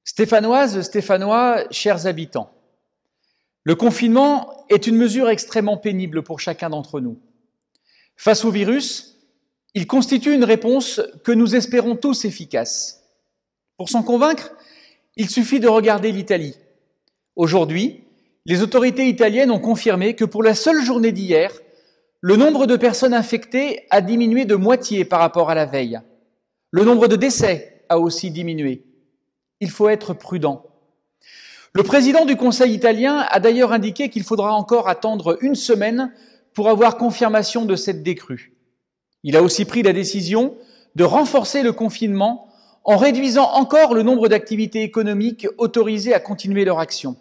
Stéphanoises, Stéphanois, chers habitants, le confinement est une mesure extrêmement pénible pour chacun d'entre nous. Face au virus, il constitue une réponse que nous espérons tous efficace. Pour s'en convaincre, il suffit de regarder l'Italie. Aujourd'hui, les autorités italiennes ont confirmé que pour la seule journée d'hier, le nombre de personnes infectées a diminué de moitié par rapport à la veille. Le nombre de décès a aussi diminué. Il faut être prudent. Le président du Conseil italien a d'ailleurs indiqué qu'il faudra encore attendre une semaine pour avoir confirmation de cette décrue. Il a aussi pris la décision de renforcer le confinement en réduisant encore le nombre d'activités économiques autorisées à continuer leur action.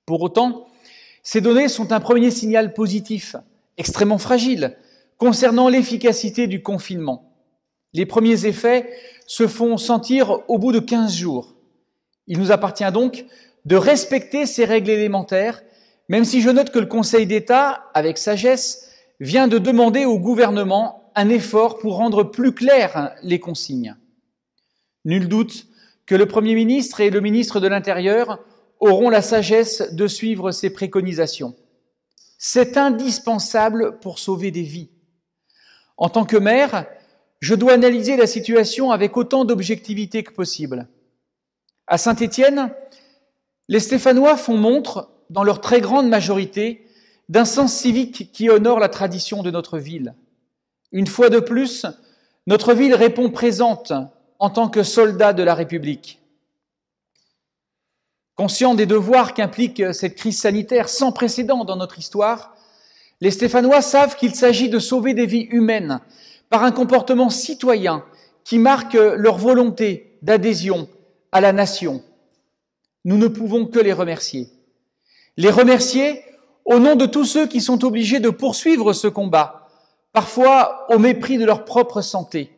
Pour autant, ces données sont un premier signal positif, extrêmement fragile, concernant l'efficacité du confinement. Les premiers effets se font sentir au bout de 15 jours. Il nous appartient donc de respecter ces règles élémentaires, même si je note que le Conseil d'État, avec sagesse, vient de demander au gouvernement un effort pour rendre plus claires les consignes. Nul doute que le Premier ministre et le ministre de l'Intérieur auront la sagesse de suivre ces préconisations. C'est indispensable pour sauver des vies. En tant que maire, je dois analyser la situation avec autant d'objectivité que possible. À Saint-Étienne, les Stéphanois font montre, dans leur très grande majorité, d'un sens civique qui honore la tradition de notre ville. Une fois de plus, notre ville répond présente en tant que soldat de la République. Conscients des devoirs qu'implique cette crise sanitaire sans précédent dans notre histoire, les Stéphanois savent qu'il s'agit de sauver des vies humaines par un comportement citoyen qui marque leur volonté d'adhésion à la nation. Nous ne pouvons que les remercier. Les remercier au nom de tous ceux qui sont obligés de poursuivre ce combat, parfois au mépris de leur propre santé.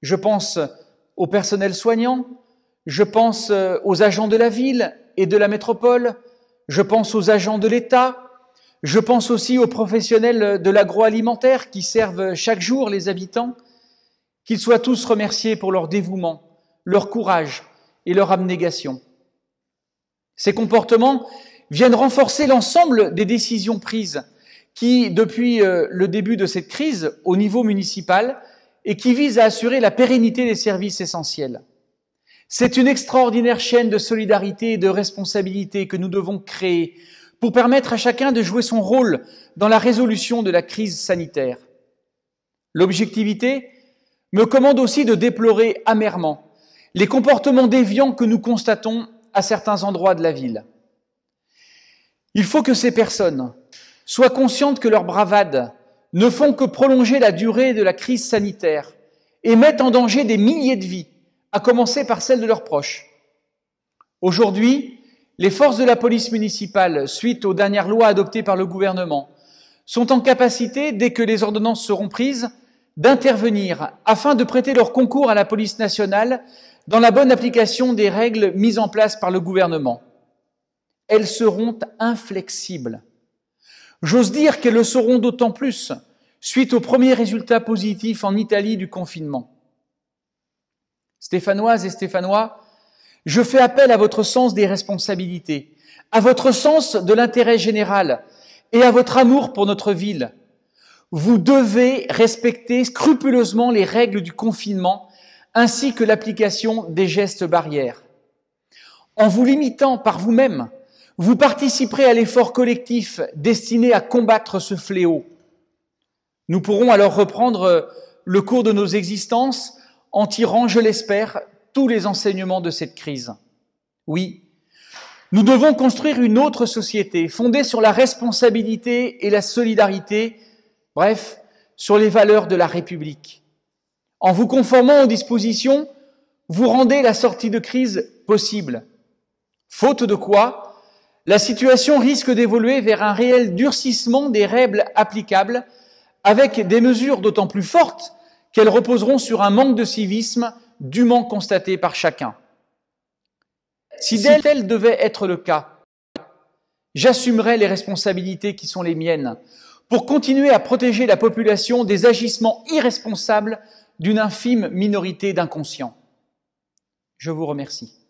Je pense au personnel soignant, je pense aux agents de la ville et de la métropole, je pense aux agents de l'État, je pense aussi aux professionnels de l'agroalimentaire qui servent chaque jour les habitants, qu'ils soient tous remerciés pour leur dévouement, leur courage et leur abnégation. Ces comportements viennent renforcer l'ensemble des décisions prises qui, depuis le début de cette crise au niveau municipal, et qui visent à assurer la pérennité des services essentiels. C'est une extraordinaire chaîne de solidarité et de responsabilité que nous devons créer pour permettre à chacun de jouer son rôle dans la résolution de la crise sanitaire. L'objectivité me commande aussi de déplorer amèrement les comportements déviants que nous constatons à certains endroits de la ville. Il faut que ces personnes soient conscientes que leurs bravades ne font que prolonger la durée de la crise sanitaire et mettent en danger des milliers de vies, à commencer par celles de leurs proches. Aujourd'hui, les forces de la police municipale, suite aux dernières lois adoptées par le gouvernement, sont en capacité, dès que les ordonnances seront prises, d'intervenir afin de prêter leur concours à la police nationale dans la bonne application des règles mises en place par le gouvernement. Elles seront inflexibles. J'ose dire qu'elles le seront d'autant plus suite aux premiers résultats positifs en Italie du confinement. Stéphanoises et Stéphanois, je fais appel à votre sens des responsabilités, à votre sens de l'intérêt général et à votre amour pour notre ville. Vous devez respecter scrupuleusement les règles du confinement ainsi que l'application des gestes barrières. En vous limitant par vous-même, vous participerez à l'effort collectif destiné à combattre ce fléau. Nous pourrons alors reprendre le cours de nos existences en tirant, je l'espère, tous les enseignements de cette crise. Oui, nous devons construire une autre société fondée sur la responsabilité et la solidarité, bref, sur les valeurs de la République. En vous conformant aux dispositions, vous rendez la sortie de crise possible. Faute de quoi, la situation risque d'évoluer vers un réel durcissement des règles applicables, avec des mesures d'autant plus fortes qu'elles reposeront sur un manque de civisme dûment constaté par chacun. Si tel devait être le cas, j'assumerai les responsabilités qui sont les miennes pour continuer à protéger la population des agissements irresponsables d'une infime minorité d'inconscients. Je vous remercie.